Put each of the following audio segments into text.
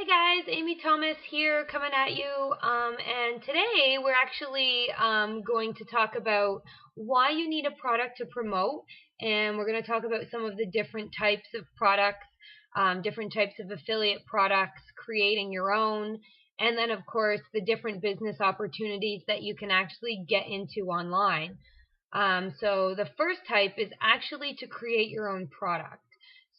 Guys, Amy Thomas here coming at you. And today we're actually going to talk about why you need a product to promote. And we're going to talk about some of the different types of products, different types of affiliate products, creating your own, and then, of course, the different business opportunities that you can actually get into online. So the first type is actually to create your own product.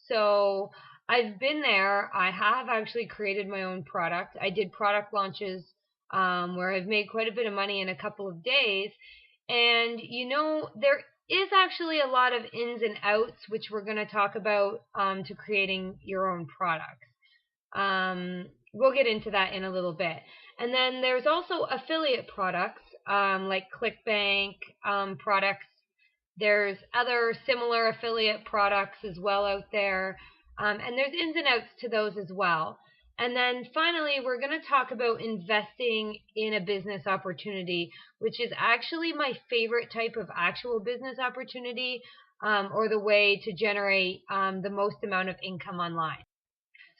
So I've been there. I have actually created my own product. I did product launches where I've made quite a bit of money in a couple of days. And there is actually a lot of ins and outs, which we're going to talk about to creating your own products. We'll get into that in a little bit. And then there's also affiliate products like ClickBank products. There's other similar affiliate products as well out there. And there's ins and outs to those as well. And then finally, we're going to talk about investing in a business opportunity, which is actually my favorite type of actual business opportunity, or the way to generate the most amount of income online.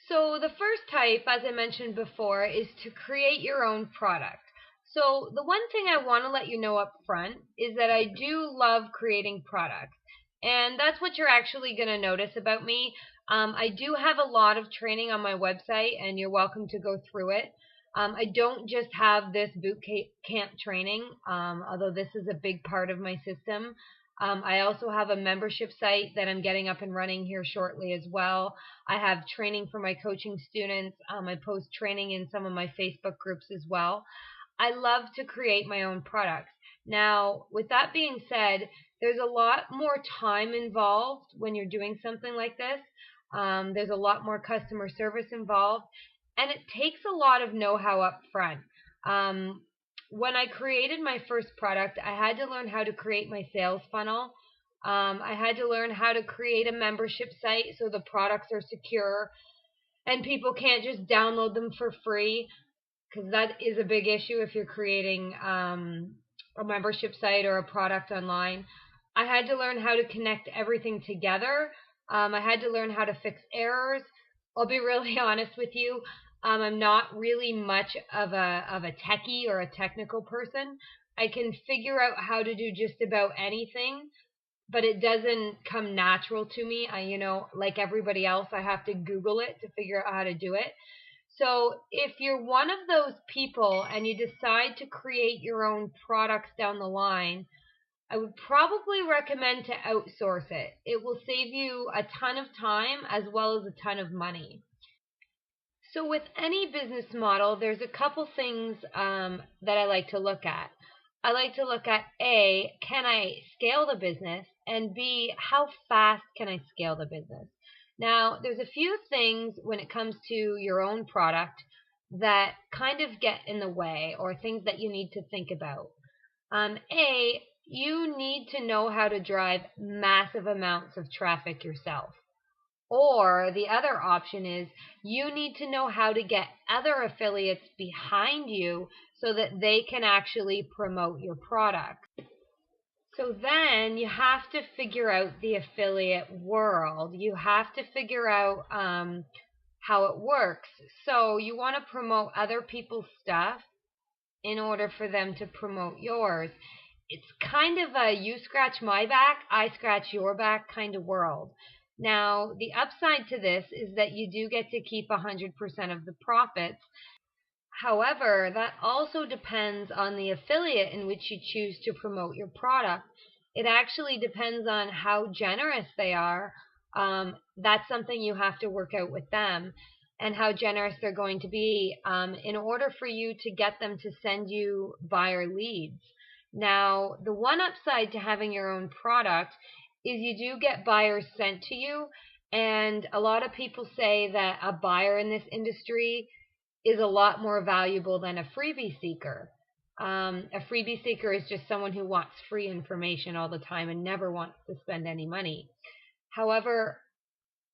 So the first type, as I mentioned before, is to create your own product. So the one thing I want to let you know up front is that I do love creating products. And that's what you're actually going to notice about me. I do have a lot of training on my website, and you're welcome to go through it. I don't just have this bootcamp training, although this is a big part of my system. I also have a membership site that I'm getting up and running here shortly as well. I have training for my coaching students. I post training in some of my Facebook groups as well. I love to create my own products. Now, with that being said, there's a lot more time involved when you're doing something like this. There's a lot more customer service involved, and it takes a lot of know-how up front. When I created my first product, I had to learn how to create my sales funnel. I had to learn how to create a membership site so the products are secure and people can't just download them for free, because that is a big issue if you're creating a membership site or a product online. I had to learn how to connect everything together. I had to learn how to fix errors. I'll be really honest with you. I'm not really much of a techie or a technical person. I can figure out how to do just about anything, but it doesn't come natural to me. Like everybody else, I have to Google it to figure out how to do it. So if you're one of those people and you decide to create your own products down the line, I would probably recommend to outsource it. It will save you a ton of time as well as a ton of money. So with any business model, there's a couple things that I like to look at. I like to look at A, can I scale the business? And B, how fast can I scale the business? Now, there's a few things when it comes to your own product that kind of get in the way, or things that you need to think about. A, you need to know how to drive massive amounts of traffic yourself. Or the other option is you need to know how to get other affiliates behind you so that they can actually promote your product. So then you have to figure out the affiliate world. You have to figure out how it works. So you want to promote other people's stuff in order for them to promote yours. It's kind of a you scratch my back, I scratch your back kind of world. Now, the upside to this is that you do get to keep 100% of the profits. However, that also depends on the affiliate in which you choose to promote your product. It actually depends on how generous they are. That's something you have to work out with them, and how generous they're going to be in order for you to get them to send you buyer leads. Now, the one upside to having your own product is you do get buyers sent to you, and a lot of people say that a buyer in this industry is a lot more valuable than a freebie seeker. A freebie seeker is just someone who wants free information all the time and never wants to spend any money. However,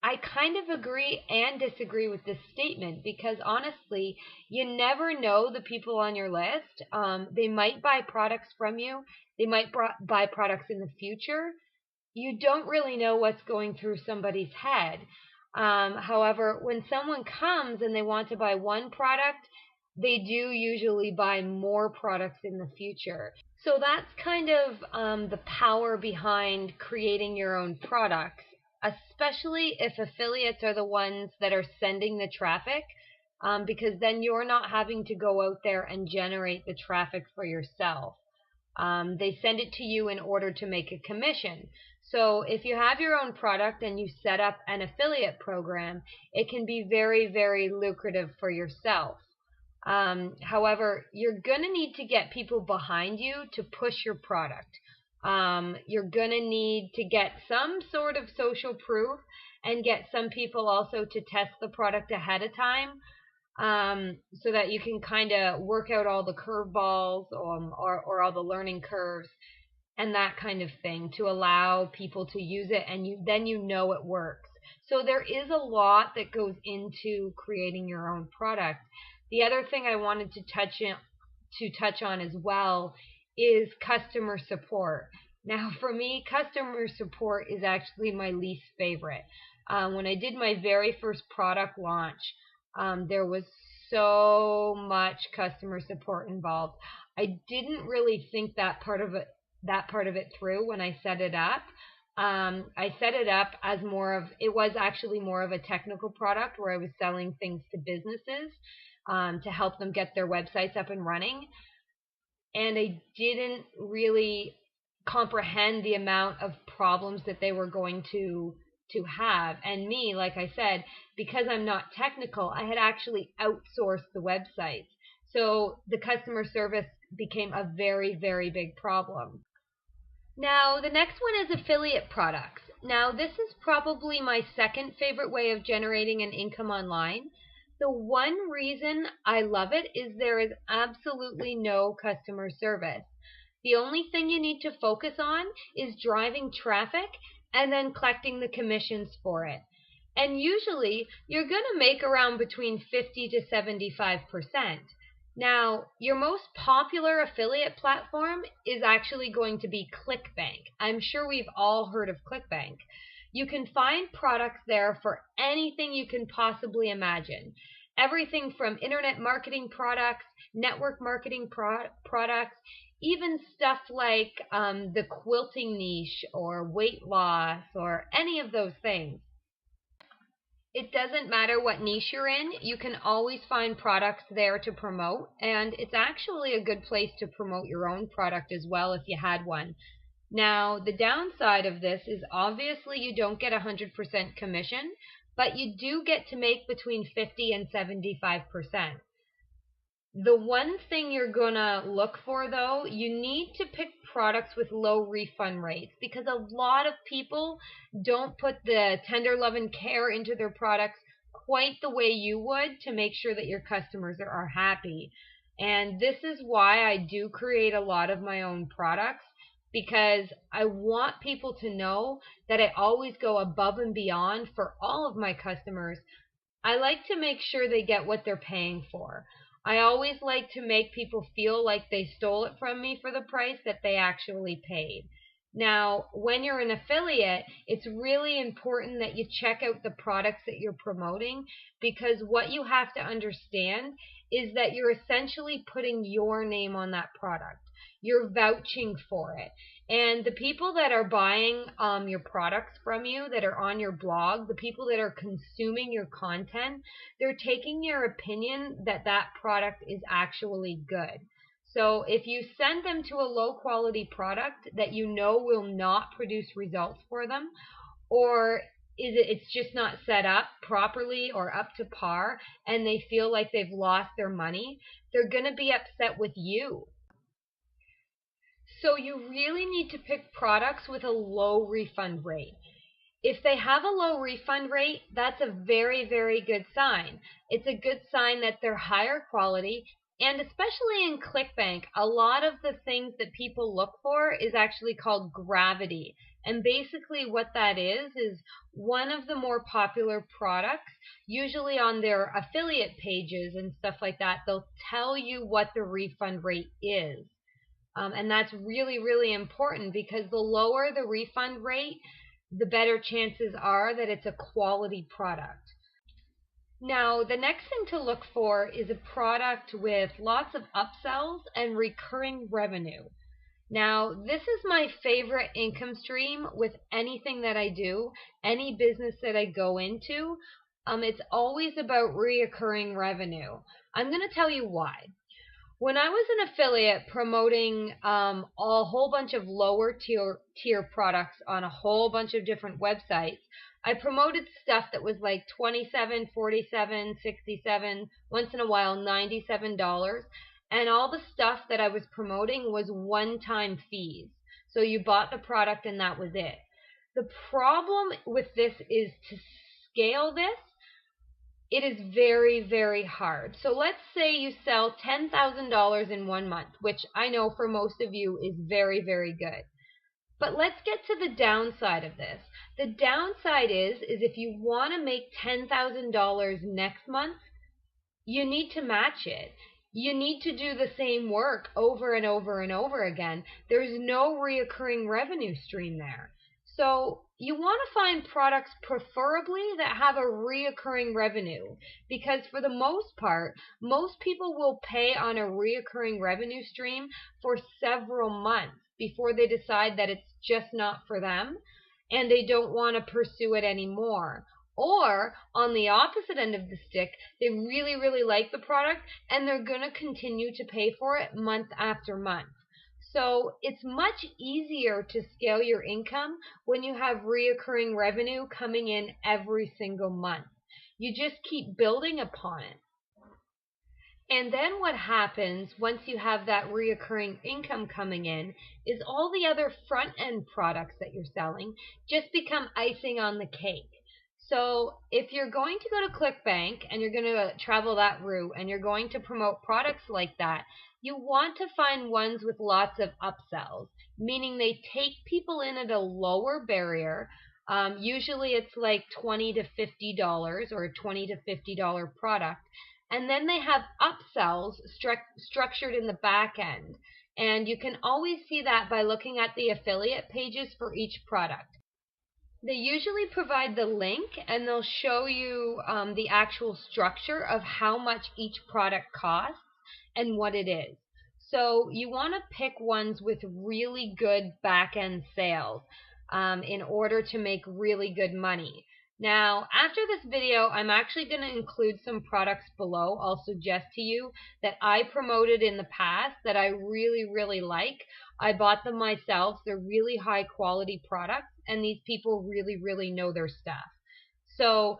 I kind of agree and disagree with this statement, because honestly, you never know the people on your list. They might buy products from you. They might buy products in the future. You don't really know what's going through somebody's head. However, when someone comes and they want to buy one product, they do usually buy more products in the future. So that's kind of the power behind creating your own products, especially if affiliates are the ones that are sending the traffic, because then you're not having to go out there and generate the traffic for yourself. They send it to you in order to make a commission. So if you have your own product and you set up an affiliate program, it can be very, very lucrative for yourself. However, you're going to need to get people behind you to push your product. You're going to need to get some sort of social proof and get some people also to test the product ahead of time, so that you can kind of work out all the curveballs, or all the learning curves and that kind of thing, to allow people to use it, and then you know it works. So there is a lot that goes into creating your own product. The other thing I wanted to touch on as well is customer support. Now, for me, customer support is actually my least favorite. When I did my very first product launch, there was so much customer support involved. I didn't really think that part of it through when I set it up. I set it up as it was actually more of a technical product where I was selling things to businesses, to help them get their websites up and running. And I didn't really comprehend the amount of problems that they were going to have. And me, like I said, because I'm not technical, I had actually outsourced the websites. So the customer service became a very, very big problem. Now, the next one is affiliate products. Now, this is probably my second favorite way of generating an income online. The one reason I love it is there is absolutely no customer service. The only thing you need to focus on is driving traffic and then collecting the commissions for it. And usually you're going to make around between 50 to 75%. Now, your most popular affiliate platform is actually going to be ClickBank. I'm sure we've all heard of ClickBank. You can find products there for anything you can possibly imagine. Everything from internet marketing products, network marketing products, even stuff like the quilting niche or weight loss or any of those things. It doesn't matter what niche you're in, you can always find products there to promote, and it's actually a good place to promote your own product as well if you had one. Now, the downside of this is obviously you don't get 100% commission, but you do get to make between 50 and 75%. The one thing you're gonna look for though, you need to pick products with low refund rates, because a lot of people don't put the tender love and care into their products quite the way you would to make sure that your customers are happy. And this is why I do create a lot of my own products, because I want people to know that I always go above and beyond for all of my customers. I like to make sure they get what they're paying for. I always like to make people feel like they stole it from me for the price that they actually paid. Now, when you're an affiliate, it's really important that you check out the products that you're promoting, because what you have to understand is that you're essentially putting your name on that product. You're vouching for it. And the people that are buying your products from you, that are on your blog, the people that are consuming your content, they're taking your opinion that that product is actually good. So if you send them to a low quality product that you know will not produce results for them, or it's just not set up properly or up to par, and they feel like they've lost their money, they're going to be upset with you. So you really need to pick products with a low refund rate. If they have a low refund rate, that's a very, very good sign. It's a good sign that they're higher quality, and especially in ClickBank, a lot of the things that people look for is actually called gravity. And basically what that is one of the more popular products, usually on their affiliate pages and stuff like that, they'll tell you what the refund rate is. And that's really, really important, because the lower the refund rate, the better chances are that it's a quality product. Now, the next thing to look for is a product with lots of upsells and recurring revenue. Now, this is my favorite income stream with anything that I do, any business that I go into. It's always about reoccurring revenue. I'm going to tell you why. When I was an affiliate promoting a whole bunch of lower tier products on a whole bunch of different websites, I promoted stuff that was like 27, 47, 67, once in a while $97, and all the stuff that I was promoting was one-time fees. So you bought the product and that was it. The problem with this is to scale this, it is very, very hard. So let's say you sell $10,000 in 1 month, which I know for most of you is very, very good. But let's get to the downside of this. The downside is if you want to make $10,000 next month, you need to match it. You need to do the same work over and over and over again. There's no reoccurring revenue stream there. So you want to find products preferably that have a reoccurring revenue, because for the most part, most people will pay on a reoccurring revenue stream for several months before they decide that it's just not for them and they don't want to pursue it anymore. Or on the opposite end of the stick, they really, really like the product and they're going to continue to pay for it month after month. So it's much easier to scale your income when you have reoccurring revenue coming in every single month. You just keep building upon it. And then what happens once you have that reoccurring income coming in is all the other front end products that you're selling just become icing on the cake. So if you're going to go to ClickBank and you're going to travel that route and you're going to promote products like that, you want to find ones with lots of upsells, meaning they take people in at a lower barrier. Usually it's like $20 to $50 or a $20 to $50 product. And then they have upsells structured in the back end. And you can always see that by looking at the affiliate pages for each product. They usually provide the link and they'll show you the actual structure of how much each product costs and what it is. So you want to pick ones with really good back-end sales in order to make really good money. Now, after this video, I'm actually going to include some products below I'll suggest to you that I promoted in the past that I really, really like. I bought them myself. They're really high quality products, and these people really, really know their stuff. So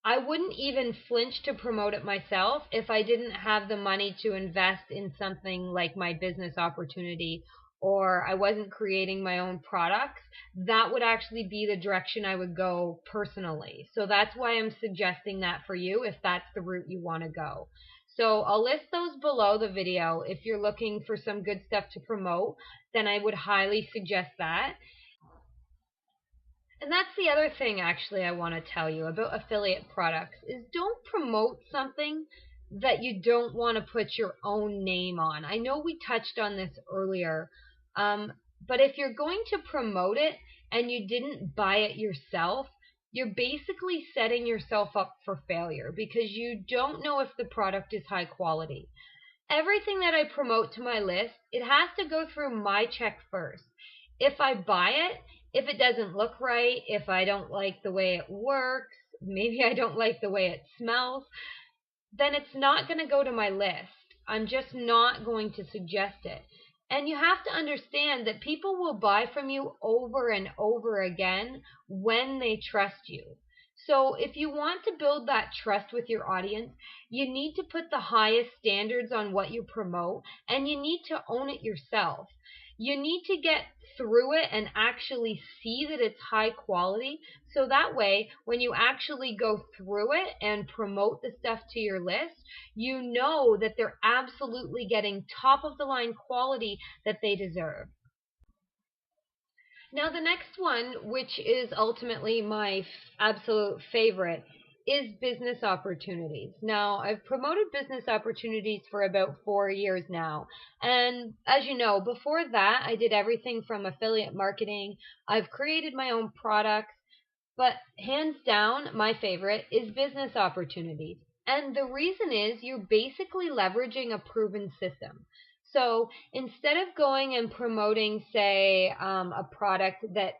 I wouldn't even flinch to promote it myself if I didn't have the money to invest in something like my business opportunity, or I wasn't creating my own products. That would actually be the direction I would go personally. So that's why I'm suggesting that for you if that's the route you want to go. So I'll list those below the video. If you're looking for some good stuff to promote, then I would highly suggest that. And that's the other thing actually I want to tell you about affiliate products is don't promote something that you don't want to put your own name on. I know we touched on this earlier, but if you're going to promote it and you didn't buy it yourself, you're basically setting yourself up for failure because you don't know if the product is high quality. Everything that I promote to my list, it has to go through my check first. If I buy it, if it doesn't look right, if I don't like the way it works, maybe I don't like the way it smells, then it's not going to go to my list. I'm just not going to suggest it. And you have to understand that people will buy from you over and over again when they trust you. So if you want to build that trust with your audience, you need to put the highest standards on what you promote, and you need to own it yourself. You need to get through it and actually see that it's high quality. So that way, when you actually go through it and promote the stuff to your list, you know that they're absolutely getting top of the line quality that they deserve. Now, the next one, which is ultimately my absolute favorite, is business opportunities. Now, I've promoted business opportunities for about 4 years now. And as you know, before that, I did everything from affiliate marketing. I've created my own products. But hands down, my favorite is business opportunities. And the reason is you're basically leveraging a proven system. So instead of going and promoting, say, a product that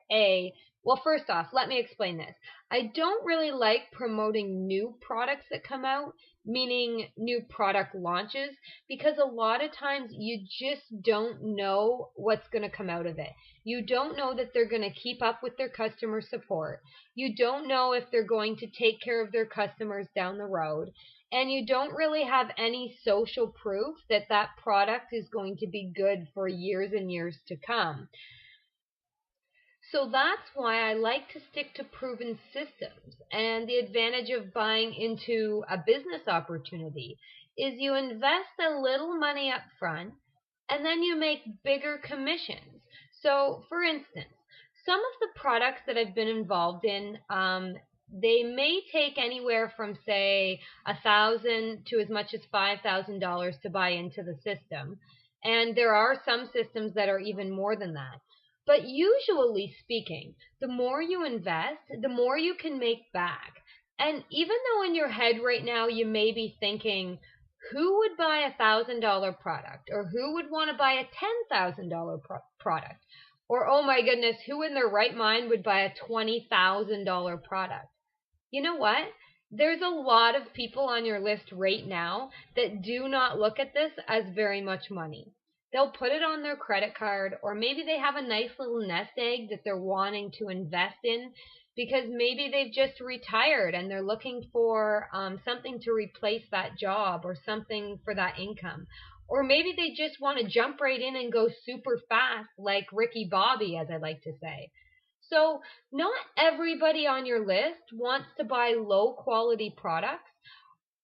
well, first off, let me explain this. I don't really like promoting new products that come out, meaning new product launches, because a lot of times you just don't know what's going to come out of it. You don't know that they're going to keep up with their customer support. You don't know if they're going to take care of their customers down the road. And you don't really have any social proof that that product is going to be good for years and years to come. So that's why I like to stick to proven systems. And the advantage of buying into a business opportunity is you invest a little money up front and then you make bigger commissions. So, for instance, some of the products that I've been involved in, they may take anywhere from, say, $1,000 to as much as $5,000 to buy into the system. And there are some systems that are even more than that. But usually speaking, the more you invest, the more you can make back. And even though in your head right now you may be thinking, who would buy $1,000 product? Or who would want to buy a $10,000 product? Or, oh my goodness, who in their right mind would buy a $20,000 product? You know what? There's a lot of people on your list right now that do not look at this as very much money. They'll put it on their credit card, or maybe they have a nice little nest egg that they're wanting to invest in because maybe they've just retired and they're looking for something to replace that job or something for that income. Or maybe they just want to jump right in and go super fast, like Ricky Bobby, as I like to say. So, not everybody on your list wants to buy low quality products.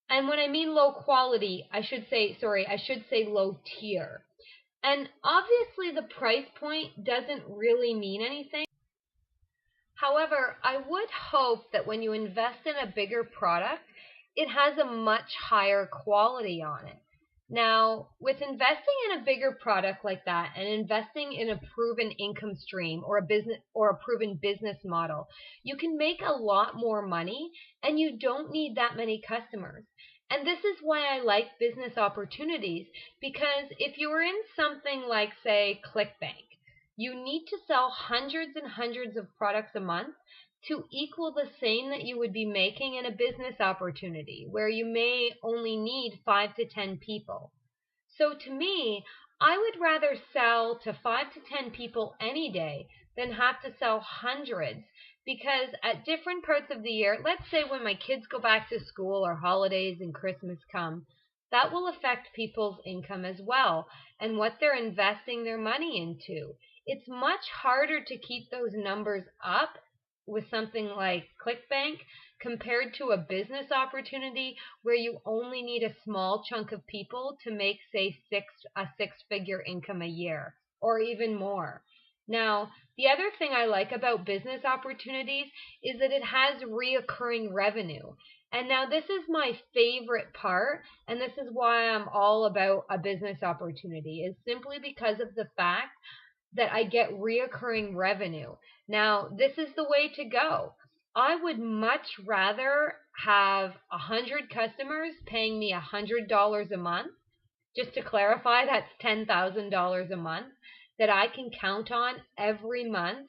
And when I mean low quality, I should say low tier. And obviously, the price point doesn't really mean anything. However, I would hope that when you invest in a bigger product, it has a much higher quality on it. Now, with investing in a bigger product like that and investing in a proven income stream or a business or a proven business model, you can make a lot more money and you don't need that many customers. And this is why I like business opportunities, because if you were in something like, say, ClickBank, you need to sell hundreds and hundreds of products a month to equal the same that you would be making in a business opportunity where you may only need 5 to 10 people. So to me, I would rather sell to 5 to 10 people any day than have to sell hundreds, because at different parts of the year, let's say when my kids go back to school or holidays and Christmas come, that will affect people's income as well and what they're investing their money into. It's much harder to keep those numbers up with something like ClickBank compared to a business opportunity where you only need a small chunk of people to make, say, a six-figure income a year or even more. Now, the other thing I like about business opportunities is that it has reoccurring revenue. And now this is my favorite part, and this is why I'm all about a business opportunity, is simply because of the fact that I get reoccurring revenue. Now, this is the way to go. I would much rather have 100 customers paying me $100 a month. Just to clarify, that's $10,000 a month that I can count on every month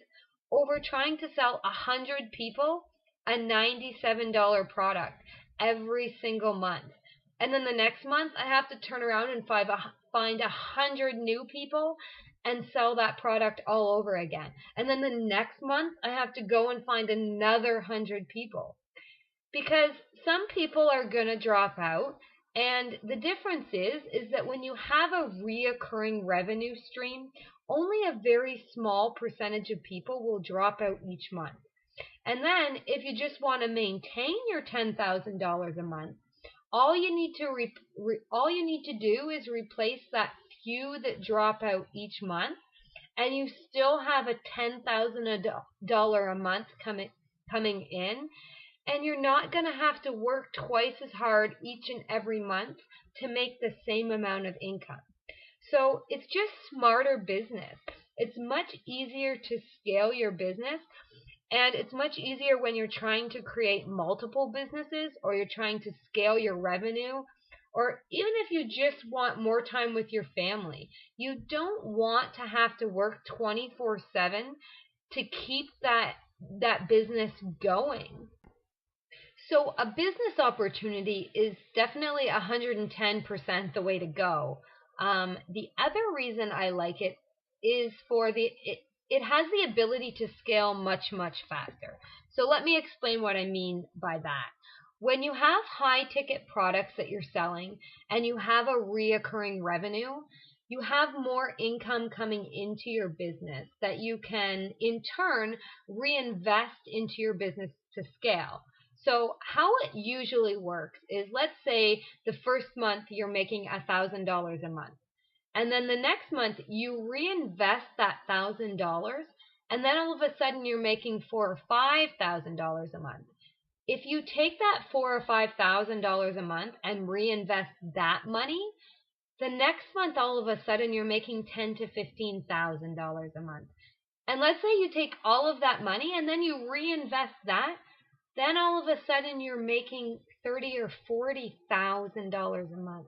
over trying to sell 100 people a $97 product every single month. And then the next month, I have to turn around and find 100 new people and sell that product all over again. And then the next month, I have to go and find another 100 people. Because some people are going to drop out. And the difference is that when you have a reoccurring revenue stream, only a very small percentage of people will drop out each month. And then if you just want to maintain your $10,000 a month, all you need to do is replace that few that drop out each month, and you still have a $10,000 a month coming in. and you're not going to have to work twice as hard each and every month to make the same amount of income. So it's just smarter business. It's much easier to scale your business, and it's much easier when you're trying to create multiple businesses, or you're trying to scale your revenue, or even if you just want more time with your family. You don't want to have to work 24/7 to keep that business going. So a business opportunity is definitely 110% the way to go. The other reason I like it is it has the ability to scale much, much faster. So let me explain what I mean by that. When you have high ticket products that you're selling and you have a reoccurring revenue, you have more income coming into your business that you can in turn reinvest into your business to scale. So how it usually works is, let's say the first month you're making $1,000 a month, and then the next month you reinvest that $1,000, and then all of a sudden you're making $4,000 or $5,000 a month. If you take that $4,000 or $5,000 a month and reinvest that money, the next month all of a sudden you're making $10,000 to $15,000 a month. And let's say you take all of that money and then you reinvest that, then all of a sudden you're making $30,000 or $40,000 a month.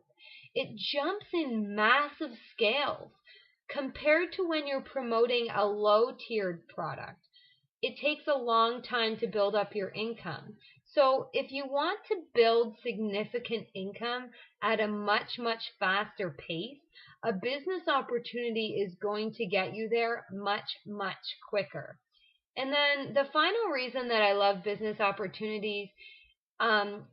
It jumps in massive scales compared to when you're promoting a low tiered product. It takes a long time to build up your income. So if you want to build significant income at a much, much faster pace, a business opportunity is going to get you there much, much quicker. And then the final reason that I love business opportunities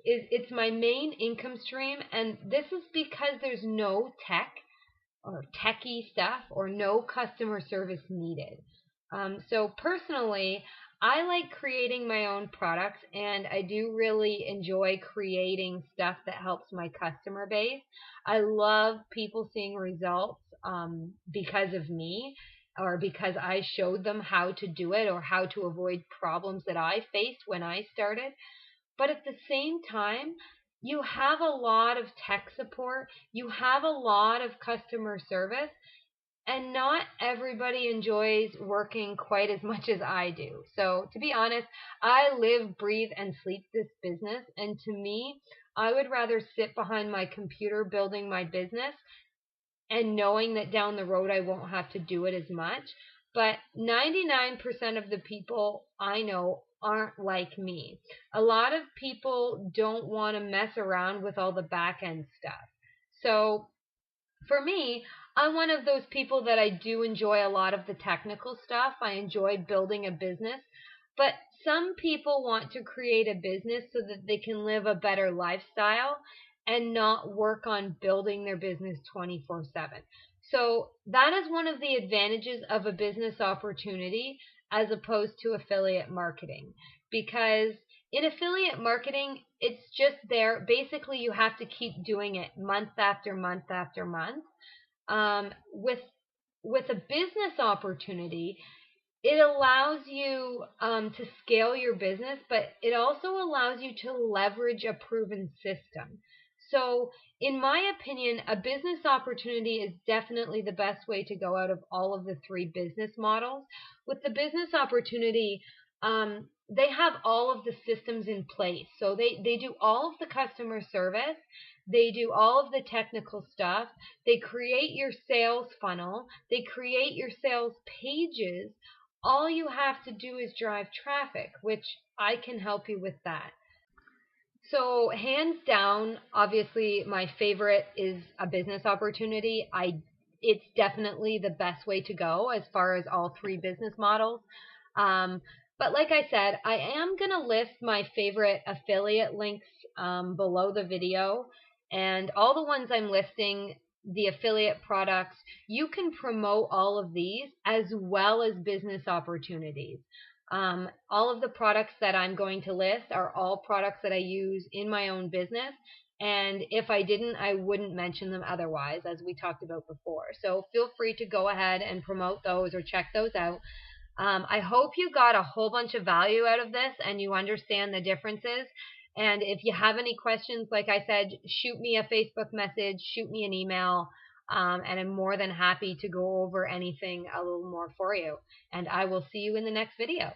is it's my main income stream, and this is because there's no tech or techie stuff or no customer service needed. So personally, I like creating my own products, and I do really enjoy creating stuff that helps my customer base. I love people seeing results because of me, or because I showed them how to do it or how to avoid problems that I faced when I started. But at the same time, you have a lot of tech support, you have a lot of customer service, and not everybody enjoys working quite as much as I do. So, to be honest, I live, breathe, and sleep this business. And to me, I would rather sit behind my computer building my business and knowing that down the road I won't have to do it as much. But 99% of the people I know aren't like me. A lot of people don't want to mess around with all the back end stuff. So for me, I'm one of those people that I do enjoy a lot of the technical stuff. I enjoy building a business. But some people want to create a business so that they can live a better lifestyle and not work on building their business 24/7. So that is one of the advantages of a business opportunity as opposed to affiliate marketing. Because in affiliate marketing, it's just there. Basically, you have to keep doing it month after month after month. With a business opportunity, it allows you to scale your business, but it also allows you to leverage a proven system. So, in my opinion, a business opportunity is definitely the best way to go out of all of the three business models. With the business opportunity, they have all of the systems in place. So they do all of the customer service. They do all of the technical stuff. They create your sales funnel. They create your sales pages. All you have to do is drive traffic, which I can help you with that. So, hands down, obviously, my favorite is a business opportunity. It's definitely the best way to go as far as all three business models. Um, but like I said, I am gonna list my favorite affiliate links below the video, and all the ones I'm listing, the affiliate products, you can promote all of these as well as business opportunities. All of the products that I'm going to list are all products that I use in my own business. And if I didn't, I wouldn't mention them otherwise, as we talked about before. So feel free to go ahead and promote those or check those out. I hope you got a whole bunch of value out of this and you understand the differences. And if you have any questions, like I said, shoot me a Facebook message, shoot me an email, and I'm more than happy to go over anything a little more for you. And I will see you in the next video.